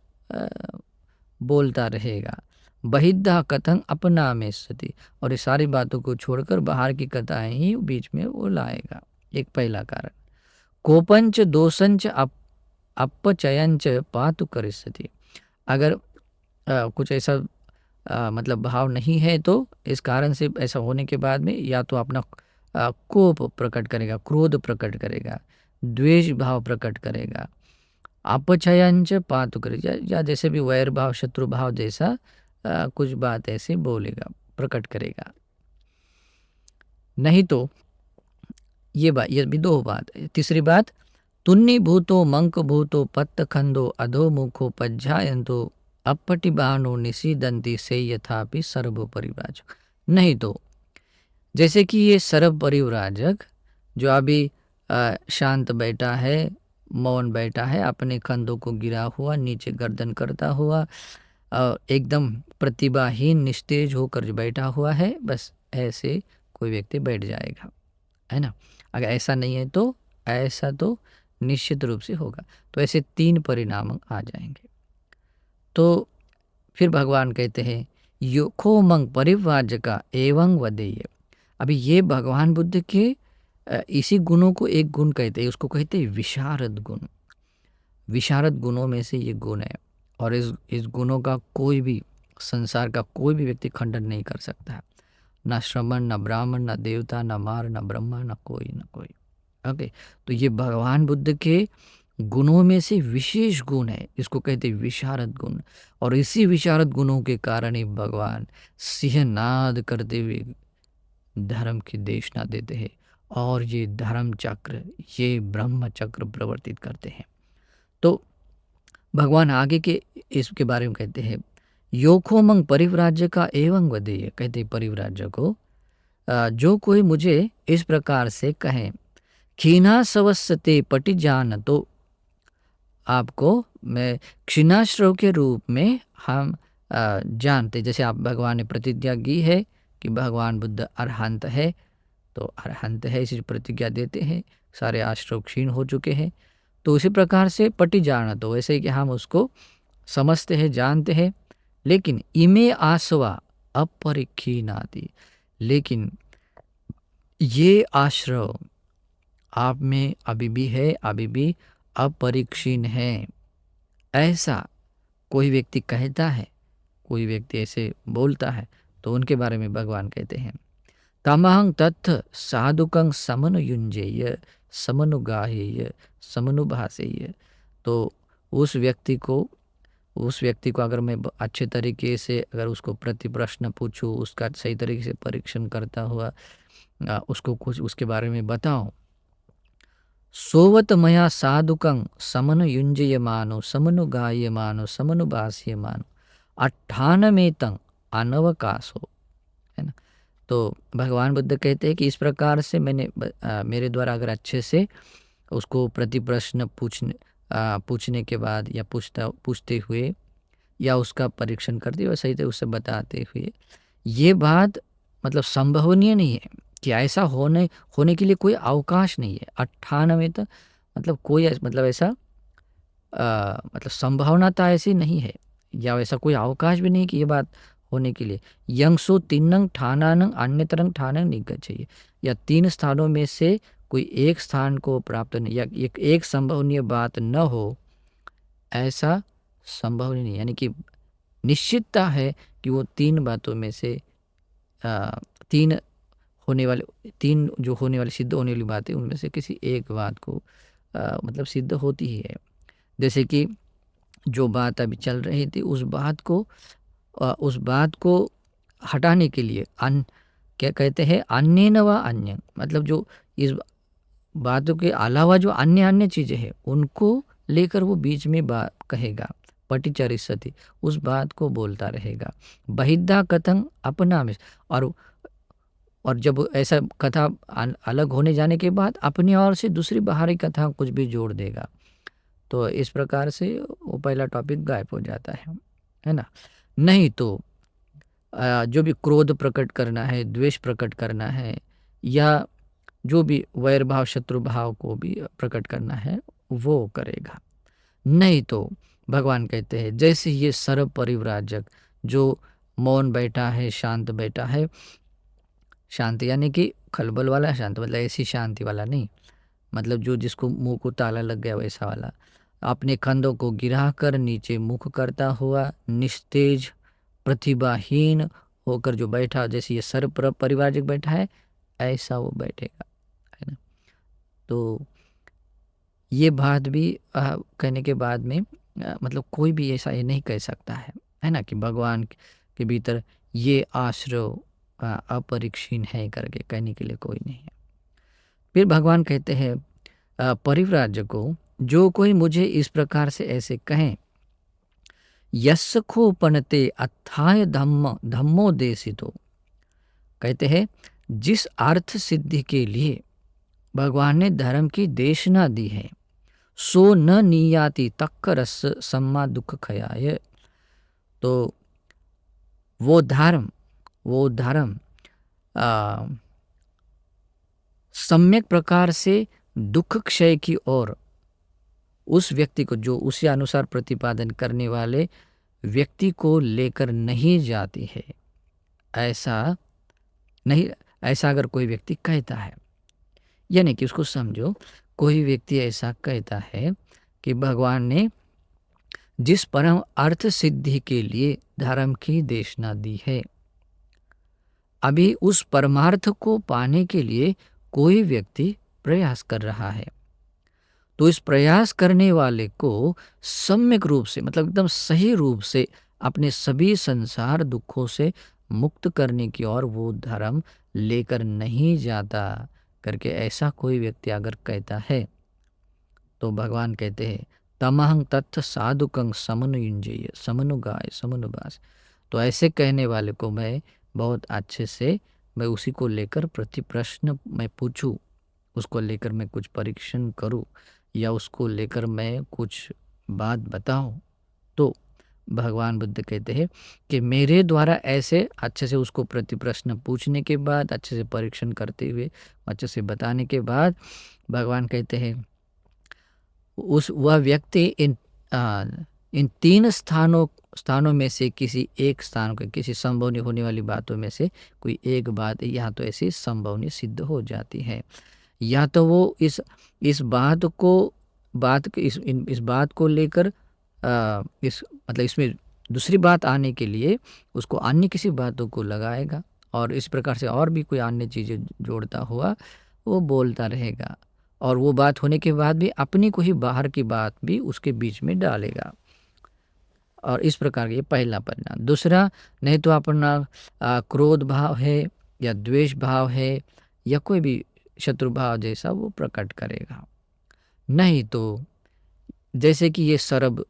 बोलता रहेगा। बहिद्धा कथं अपनामेष्यति, और ये सारी बातों को छोड़कर बाहर की कथाएं ही बीच में वो लाएगा। एक पहला कारण। कोपंच दोषंच अपचयंच पातु करिष्यति। अगर कुछ ऐसा मतलब भाव नहीं है तो इस कारण से ऐसा होने के बाद में या तो अपना कोप प्रकट करेगा, क्रोध प्रकट करेगा, द्वेष भाव प्रकट करेगा, अपचयंच पातु करेगा, या जैसे भी वैर भाव, शत्रु भाव जैसा कुछ बात ऐसे बोलेगा, प्रकट करेगा। नहीं तो ये भी 2 बात। तीसरी बात, तुन्नी भूतो मंक भूतो पत्त खंदो अधो मुखो पज्जायंतो अपटिबानो निषीदंती से यथापि सर्व परिव्राजक। नहीं तो जैसे कि ये सर्व परिव्राजक जो अभी शांत बैठा है, मौन बैठा है, अपने कंधों को गिरा हुआ, नीचे गर्दन करता हुआ, एकदम प्रतिभाहीन निस्तेज होकर जो बैठा हुआ है, बस ऐसे कोई व्यक्ति बैठ जाएगा, है ना। अगर ऐसा नहीं है तो ऐसा तो निश्चित रूप से होगा। तो ऐसे 3 परिणाम आ जाएंगे। तो फिर भगवान कहते हैं योखो मंग परिव्राजका एवं वदेय। अभी ये भगवान बुद्ध के इसी गुणों को एक गुण कहते हैं, उसको कहते हैं विशारद गुण। विशारद गुणों में से ये गुण है, और इस गुणों का कोई भी संसार का कोई भी व्यक्ति खंडन नहीं कर सकता। ना श्रमण, ना ब्राह्मण, ना देवता, ना मार, ना ब्रह्मा, ना कोई। ओके, तो ये भगवान बुद्ध के गुणों में से विशेष गुण है, इसको कहते हैं विशारद गुण। और इसी विशारद गुणों के कारण ही भगवान सिंहनाद करते हुए धर्म की देशना देते हैं, और ये धर्म चक्र, ये ब्रह्म चक्र प्रवर्तित करते हैं। तो भगवान आगे के इसके बारे में कहते हैं योखो मंग परिव्राज्य का एवं वदेय। कहते परिव्राज्य को जो कोई मुझे इस प्रकार से कहें खीना सवस्ते पटि जान, तो आपको मैं क्षीणाश्रव के रूप में हम जानते, जैसे आप भगवान ने प्रतिज्ञा की है कि भगवान बुद्ध अरहंत है, तो अरहंत है इसी प्रतिज्ञा देते हैं, सारे आश्रव क्षीण हो चुके हैं। तो उसी प्रकार से पटि जाना, तो वैसे ही कि हम उसको समझते हैं, जानते हैं। लेकिन इमे आसवा अपरिक्षीणाति, लेकिन ये आश्रव आप में अभी भी है, अभी भी अपरिक्षीण है। ऐसा कोई व्यक्ति कहता है, कोई व्यक्ति ऐसे बोलता है, तो उनके बारे में भगवान कहते हैं तमहं तत्थ साधुकं समनुयुंजेय समनुगाहेय समनुभासेय। तो उस व्यक्ति को अगर मैं अच्छे तरीके से अगर उसको प्रति प्रश्न पूछूं, उसका सही तरीके से परीक्षण करता हुआ उसको कुछ उसके बारे में बताऊं, सोवत मया साधुकं समनुयुंजयमानो समनुगायमानो समनुभास्यमानो 98 अनवकाशो, है ना। तो भगवान बुद्ध कहते हैं कि इस प्रकार से मैंने मेरे द्वारा अगर अच्छे से उसको प्रति प्रश्न पूछने के बाद या पूछते हुए या उसका परीक्षण करते हुए सही से उससे बताते हुए, ये बात मतलब संभवनीय नहीं है कि ऐसा होने के लिए कोई अवकाश नहीं है। 98 तक मतलब कोई मतलब ऐसा मतलब संभावनाता ऐसी नहीं है, या वैसा कोई अवकाश भी नहीं कि ये बात होने के लिए। यंगसो तीनंग ठानानंग अन्यतरंग ठानंग निगच्छेय, या 3 स्थानों में से कोई एक स्थान को प्राप्त नहीं, या एक संभवनीय बात न हो, ऐसा संभव नहीं। यानी कि निश्चितता है कि वो तीन बातों में से अ, तीन तीन जो होने वाली सिद्ध होने वाली बातें उनमें से किसी एक बात को मतलब सिद्ध होती ही है। जैसे कि जो बात अभी चल रही थी उस बात को हटाने के लिए क्या कहते हैं, अन्येन व अन्य, मतलब जो इस बातों के अलावा जो अन्य अन्य चीज़ें हैं उनको लेकर वो बीच में कहेगा, पटिचरिष्यति, उस बात को बोलता रहेगा। बहिद्धा कथं अपना में, और जब ऐसा कथा अलग होने जाने के बाद अपनी ओर से दूसरी बाहरी कथा कुछ भी जोड़ देगा, तो इस प्रकार से वो पहला टॉपिक गायब हो जाता है ना। नहीं तो जो भी क्रोध प्रकट करना है, द्वेष प्रकट करना है, या जो भी वैर भाव शत्रु भाव को भी प्रकट करना है वो करेगा। नहीं तो भगवान कहते हैं जैसे ये सर्व परिव्राजक जो मौन बैठा है, शांत बैठा है, शांति यानी कि खलबल वाला शांत, मतलब ऐसी शांति वाला नहीं, मतलब जो जिसको मुंह को ताला लग गया वैसा वाला, अपने कंधों को गिरा कर नीचे मुख करता हुआ, निस्तेज प्रतिभाहीन होकर जो बैठा, जैसे ये सर्व परिवारजक बैठा है ऐसा वो बैठेगा, है ना। तो ये बात भी कहने के बाद में मतलब कोई भी ऐसा ये नहीं कह सकता है ना, कि भगवान के भीतर ये आश्रय अपरिक्षीण है करके कहने के लिए कोई नहीं है। फिर भगवान कहते हैं परिव्राजको, जो कोई मुझे इस प्रकार से ऐसे कहें, यस्सखो पनते अथाय धम्मो देशितो, कहते हैं जिस अर्थ सिद्धि के लिए भगवान ने धर्म की देशना दी है, सो न नीयाति तक्क रस सम्मा दुख खयाय। तो वो धर्म सम्यक प्रकार से दुख क्षय की ओर उस व्यक्ति को, जो उसी अनुसार प्रतिपादन करने वाले व्यक्ति को लेकर नहीं जाती है। ऐसा अगर कोई व्यक्ति कहता है, यानी कि उसको समझो, कोई व्यक्ति ऐसा कहता है कि भगवान ने जिस परम अर्थ सिद्धि के लिए धर्म की देशना दी है, अभी उस परमार्थ को पाने के लिए कोई व्यक्ति प्रयास कर रहा है, तो इस प्रयास करने वाले को सम्यक रूप से, मतलब एकदम सही रूप से अपने सभी संसार दुखों से मुक्त करने की ओर वो धर्म लेकर नहीं जाता करके ऐसा कोई व्यक्ति अगर कहता है, तो भगवान कहते हैं तमहं तत्थ साधुकं समनुयुंजेय समनुगाय समनुभास। तो ऐसे कहने वाले को मैं बहुत अच्छे से, मैं उसी को लेकर प्रति प्रश्न मैं पूछूं, उसको लेकर मैं कुछ परीक्षण करूं, या उसको लेकर मैं कुछ बात बताऊं, तो भगवान बुद्ध कहते हैं कि मेरे द्वारा ऐसे अच्छे से उसको प्रति प्रश्न पूछने के बाद, अच्छे से परीक्षण करते हुए, अच्छे से बताने के बाद, भगवान कहते हैं वह व्यक्ति इन तीन स्थानों में से किसी एक स्थान को, किसी संभव नहीं होने वाली बातों में से कोई एक बात यहाँ तो ऐसी संभव नहीं सिद्ध हो जाती है, या तो वो इस बात को लेकर मतलब इसमें दूसरी बात आने के लिए उसको अन्य किसी बातों को लगाएगा, और इस प्रकार से और भी कोई अन्य चीज़ें जोड़ता हुआ वो बोलता रहेगा, और वो बात होने के बाद भी अपनी को ही बाहर की बात भी उसके बीच में डालेगा। और इस प्रकार का ये पहला परिणाम। दूसरा, नहीं तो अपना क्रोध भाव है या द्वेष भाव है या कोई भी शत्रु भाव जैसा वो प्रकट करेगा। नहीं तो जैसे कि ये सर्व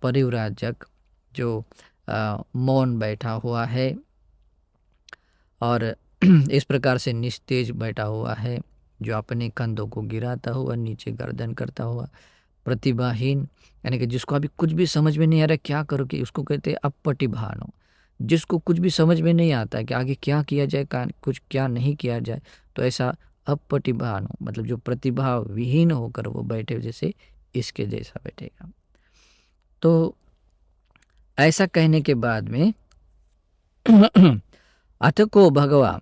परिव्राजक जो मौन बैठा हुआ है और इस प्रकार से निस्तेज बैठा हुआ है, जो अपने कंधों को गिराता हुआ नीचे गर्दन करता हुआ, प्रतिभाहीन, यानी कि जिसको अभी कुछ भी समझ में नहीं आ रहा क्या करो, कि उसको कहते हैं अपटिभानो, जिसको कुछ भी समझ में नहीं आता कि आगे क्या किया जाए, कुछ क्या नहीं किया जाए, तो ऐसा अपटिभानो, मतलब जो प्रतिभा विहीन होकर वो बैठे जैसे इसके जैसा बैठेगा। तो ऐसा कहने के बाद में अथ को भगवा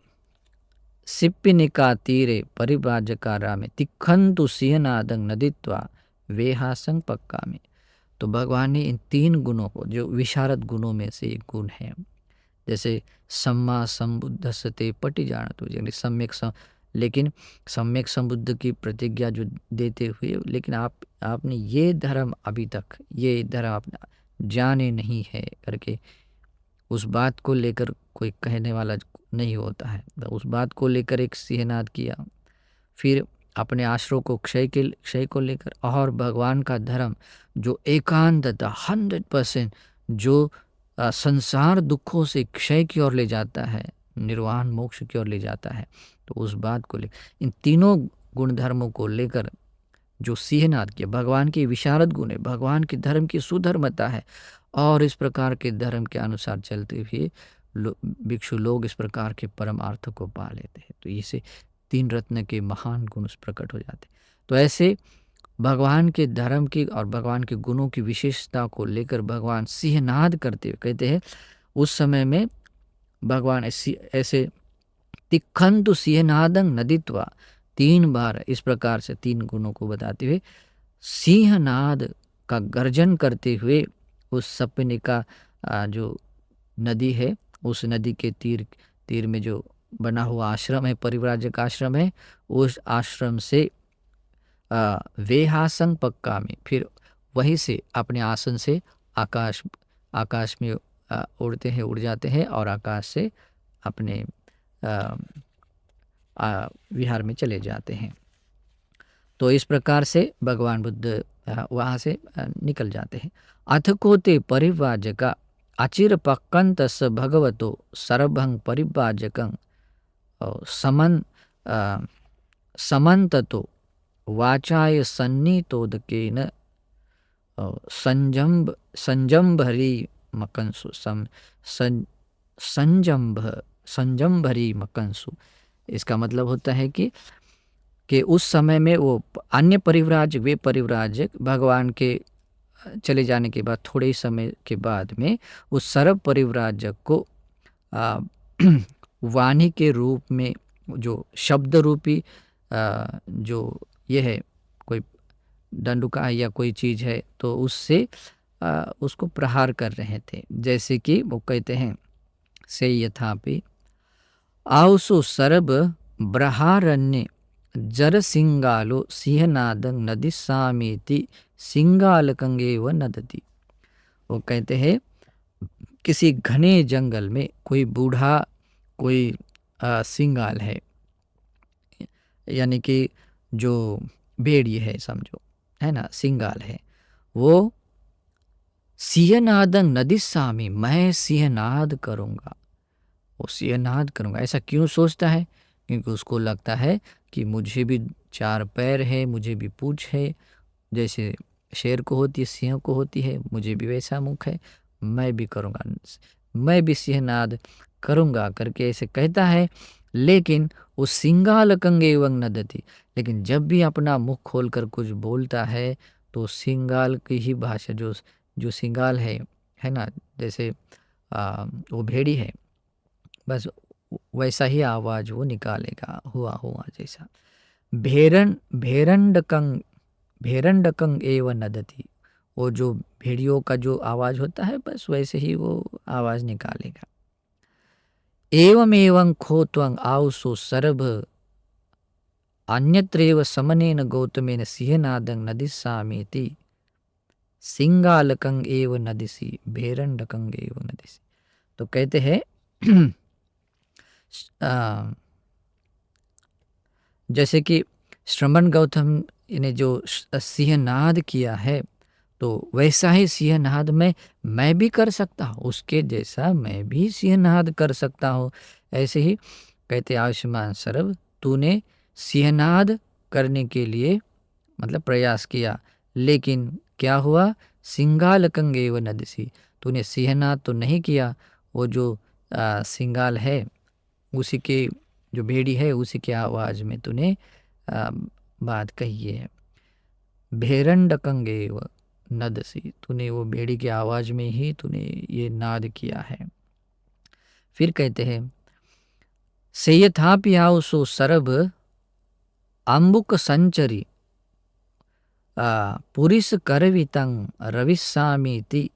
सिप्पिनिका तीरे परिव्राजकारा में तिखंतु सिंहनादं नदित्वा वेहासं पक्का में। तो भगवान ने इन 3 गुणों को, जो विशारद गुणों में से एक गुण है, जैसे सम्मा संबुद्धस्ते पटिजानतो, यानी लेकिन सम्यक संबुद्ध की प्रतिज्ञा जो देते हुए, लेकिन आपने ये धर्म अभी तक, ये धर्म आप जाने नहीं है करके, उस बात को लेकर कोई कहने वाला नहीं होता है। तो उस बात को लेकर एक सिंहनाद किया। फिर अपने आश्रय को क्षय को लेकर, और भगवान का धर्म जो एकांतता 100% जो संसार दुखों से क्षय की ओर ले जाता है, निर्वाण मोक्ष की ओर ले जाता है, तो उस बात को लेकर, इन तीनों गुण धर्मों को लेकर जो सिंहनाद किया, भगवान की विशारद गुण है, भगवान के धर्म की सुधर्मता है, और इस प्रकार के धर्म के अनुसार चलते हुए भिक्षु लोग इस प्रकार के परमार्थ को पा लेते हैं। तो इसे 3 रत्न के महान गुण प्रकट हो जाते हैं। तो ऐसे भगवान के धर्म की और भगवान के गुणों की विशेषता को लेकर भगवान सिंहनाद करते हुए कहते हैं, उस समय में भगवान ऐसे तिखंतु सिंहनादं नदित्वा, 3 बार इस प्रकार से 3 गुणों को बताते हुए सिंहनाद का गर्जन करते हुए उस सपनिका जो नदी है, उस नदी के तीर में जो बना हुआ आश्रम है, परिव्राजक आश्रम है, उस आश्रम से वेहासंग पक्का में, फिर वहीं से अपने आसन से आकाश में उड़ जाते हैं और आकाश से अपने विहार में चले जाते हैं। तो इस प्रकार से भगवान बुद्ध वहाँ से निकल जाते हैं। अथ कोते परिव्राजका अचिर पक्कंतस भगवतो सर्वं परिव्राजकं समन्ततो वाचाय सन्नीतोदकेन संजम्भरी मकंसु संजम्भरी मकंसु। इसका मतलब होता है कि उस समय में वो अन्य परिव्राजक, वे परिव्राजक भगवान के चले जाने के बाद थोड़े ही समय के बाद में उस सर्व परिव्राजक को वाणी के रूप में, जो शब्द रूपी जो ये है, कोई दंडुका या कोई चीज़ है, तो उससे उसको प्रहार कर रहे थे। जैसे कि वो कहते हैं, से यथापि आउसो सर्व ब्रहारण्य जर सिंगालो सिंहनादं नदिस्सामीति सिंगालकंगेव नदति। वो कहते हैं, किसी घने जंगल में कोई बूढ़ा, कोई सिंगाल है, यानी कि जो भेड़िए है समझो, है ना, सिंगाल है, वो सिंहनादं नदिस्सामी, मैं सिंहनाद करूँगा, वो सिंहनाद करूँगा। ऐसा क्यों सोचता है? क्योंकि उसको लगता है कि मुझे भी 4 पैर है, मुझे भी पूँछ है, जैसे शेर को होती है, सिंह को होती है, मुझे भी वैसा मुख है, मैं भी करूँगा, मैं भी सिंहनाद करूँगा करके ऐसे कहता है। लेकिन वो सिंगालकंग एवं नदति, लेकिन जब भी अपना मुख खोलकर कुछ बोलता है तो सिंगाल की ही भाषा, जो सिंगाल है ना, जैसे वो भेड़ी है, बस वैसा ही आवाज़ वो निकालेगा, हुआ जैसा। भेरंडकंग एवं नदति, वो जो भेड़ियों का जो आवाज़ होता है, बस वैसे ही वो आवाज़ निकालेगा। एवं खोत्वं आउसो सर्व अन्यत्रेव समनेन गौतमेन सिंहनादं नदिस्सामीति सिंगालकंग एव नदिसी भेरंडकंग एव नदिसी। तो कहते हैं जैसे कि श्रमण गौतम ने जो सिंहनाद किया है, तो वैसा ही सिंहनाद मैं भी कर सकता हूँ, उसके जैसा मैं भी सिंहनाद कर सकता हूँ। ऐसे ही कहते आयुष्मान सर्व, तूने सिंहनाद करने के लिए मतलब प्रयास किया, लेकिन क्या हुआ? सिंगालकंग एव नदिसी, तूने सिंहनाद तो नहीं किया, वो जो सिंगाल है, उसी के जो भेड़ी है, उसी के आवाज़ में तूने बात कही है। भेरंडकंग एव नदसी, तूने वो भेड़ी की आवाज़ में ही तूने ये नाद किया है। फिर कहते हैं सेयथापि आउसो सर्व अम्बुक संचरी पुरिस करवितं रविस्सामीति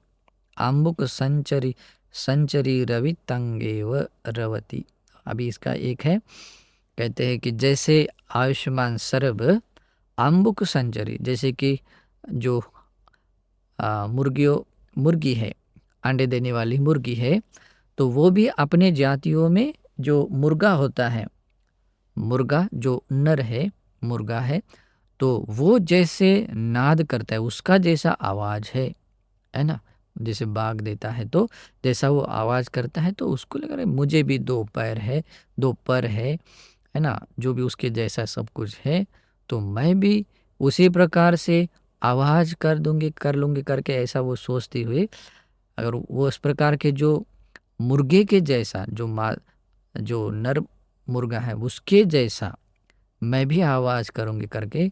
आम्बुक संचरी रवितंगेव रवति। अभी इसका एक है, कहते हैं कि जैसे आयुष्मान सरब आम्बुक संचरी, जैसे कि जो मुर्गी है, अंडे देने वाली मुर्गी है, तो वो भी अपने जातियों में जो मुर्गा होता है, मुर्गा जो नर है, मुर्गा है, तो वो जैसे नाद करता है, उसका जैसा आवाज़ है ना, जैसे बाघ देता है तो जैसा वो आवाज़ करता है, तो उसको लग रहा है मुझे भी 2 पैर है, 2 पर है ना, जो भी उसके जैसा सब कुछ है, तो मैं भी उसी प्रकार से आवाज़ कर लूँगी करके ऐसा वो सोचती हुई, अगर वो इस प्रकार के जो मुर्गे के जैसा जो नर मुर्गा है उसके जैसा मैं भी आवाज़ करूँगी करके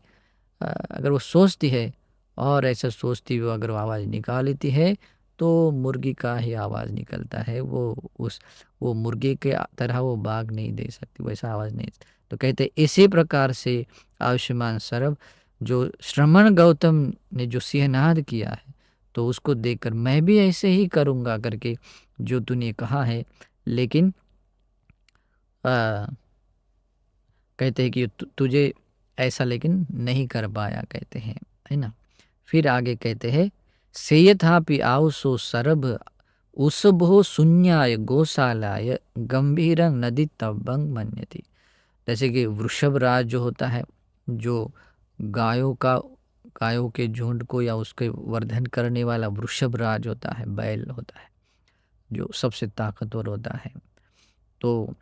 अगर वो सोचती है, और ऐसा सोचती हुई अगर वो आवाज़ निकाल लेती है, तो मुर्गी का ही आवाज़ निकलता है। वो मुर्गे के तरह वो बाघ नहीं दे सकती, वैसा आवाज़ नहीं। तो कहते इसी प्रकार से आयुष्मान सरब जो श्रमण गौतम ने जो सिंहनाद किया है, तो उसको देखकर मैं भी ऐसे ही करूँगा करके जो तूने कहा है, लेकिन कहते हैं कि तुझे ऐसा लेकिन नहीं कर पाया, कहते हैं, है ना। फिर आगे कहते हैं सेयथापि आओ सो सरभ उसभो शून्याय गौशालाय गंभीरं नदी तब्बंग मन्यति। जैसे कि वृषभ राज जो होता है, जो गायों के झुंड को या उसके वर्धन करने वाला वृषभ राज होता है, बैल होता है जो सबसे ताकतवर होता है, तो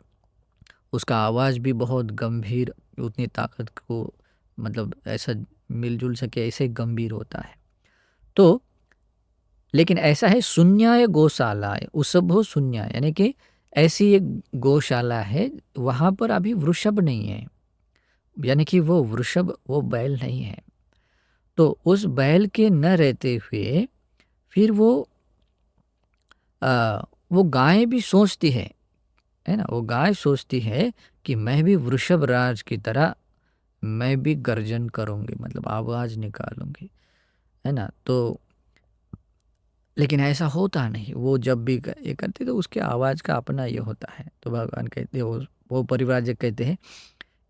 उसका आवाज़ भी बहुत गंभीर, उतनी ताकत को मतलब ऐसा मिलजुल सके ऐसे गंभीर होता है। तो लेकिन ऐसा है शून्याय गौशालाय उसभो शून्याय, यानी कि ऐसी एक गौशाला है, वहाँ पर अभी वृषभ नहीं है, यानी कि वो वृषभ वो बैल नहीं है। तो उस बैल के न रहते हुए फिर वो गाय भी सोचती है ना, वो गाय सोचती है कि मैं भी वृषभ राज की तरह मैं भी गर्जन करूँगी, मतलब आवाज़ निकालूंगी, है ना। तो लेकिन ऐसा होता नहीं, वो जब भी ये करती तो उसके आवाज़ का अपना ये होता है। तो भगवान कहते हैं, वो परिव्राजक कहते हैं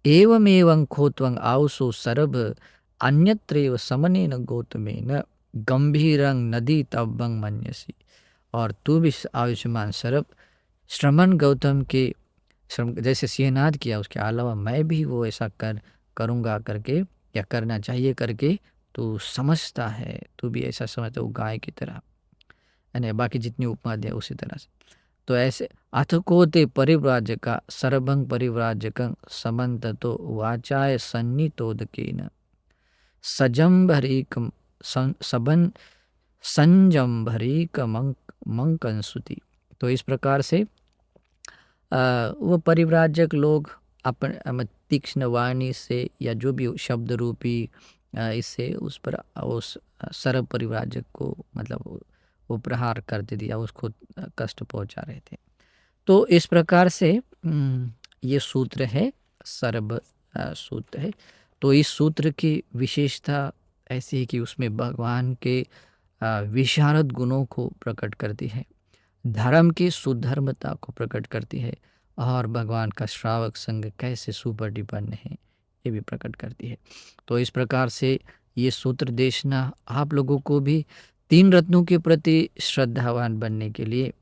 एवमेवं खोत्वं आउसो सरभ अन्यत्रैव समनेन गौतमेन गंभीरं नदी तब्बं मन्यसी। और तू भी आयुष्मान सरभ श्रमण गौतम के श्रम जैसे सिंहनाद किया, उसके अलावा मैं भी वो ऐसा करूँगा करके या करना चाहिए करके तू समझता है, तू भी ऐसा समझता है, वो गाय की तरह, है ना। बाकी जितनी उपमा दिया उसी तरह से। तो ऐसे अथ कोते परिव्राजका सर्वं परिव्राजकं समन्ततो वाचाय सन्नितोदकेन सजंभरीक सबन संजंभरीक मंकंसुति। तो इस प्रकार से वो परिव्राजक लोग अपने तीक्ष्ण वाणी से या जो भी शब्द रूपी इससे उस पर उस सर्व परिव्राजक को मतलब वो प्रहार करते दिया, उसको कष्ट पहुंचा रहे थे। तो इस प्रकार से ये सूत्र है, सर्व सूत्र है। तो इस सूत्र की विशेषता ऐसी है कि उसमें भगवान के विशारद गुणों को प्रकट करती है, धर्म की सुधर्मता को प्रकट करती है, और भगवान का श्रावक संग कैसे सुपरिपन्न है ये भी प्रकट करती है। तो इस प्रकार से ये सूत्र देशना आप लोगों को भी 3 रत्नों के प्रति श्रद्धावान बनने के लिए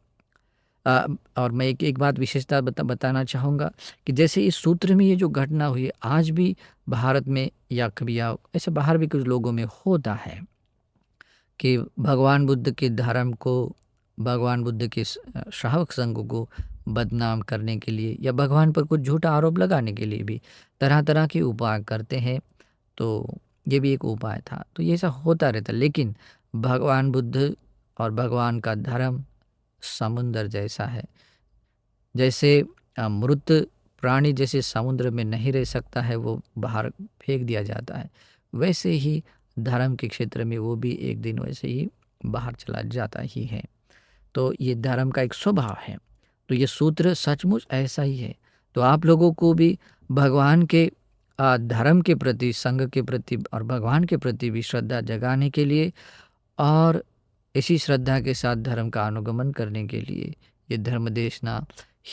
और मैं एक बात विशेषता बताना चाहूँगा कि जैसे इस सूत्र में ये जो घटना हुई आज भी भारत में या कभी या ऐसे बाहर भी कुछ लोगों में होता है कि भगवान बुद्ध के धर्म को, भगवान बुद्ध के श्रावक संघ को बदनाम करने के लिए या भगवान पर कुछ झूठा आरोप लगाने के लिए भी तरह तरह के उपाय करते हैं। तो ये भी एक उपाय था, तो ये ऐसा होता रहता। लेकिन भगवान बुद्ध और भगवान का धर्म समुंदर जैसा है। जैसे मृत प्राणी जैसे समुद्र में नहीं रह सकता है, वो बाहर फेंक दिया जाता है, वैसे ही धर्म के क्षेत्र में वो भी एक दिन वैसे ही बाहर चला जाता ही है। तो ये धर्म का एक स्वभाव है। तो ये सूत्र सचमुच ऐसा ही है। तो आप लोगों को भी भगवान के धर्म के प्रति, संघ के प्रति और भगवान के प्रति भी श्रद्धा जगाने के लिए और इसी श्रद्धा के साथ धर्म का अनुगमन करने के लिए ये धर्मदेशना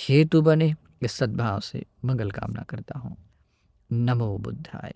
हेतु बने। इस सद्भाव से मंगल कामना करता हूँ। नमो बुद्धाय।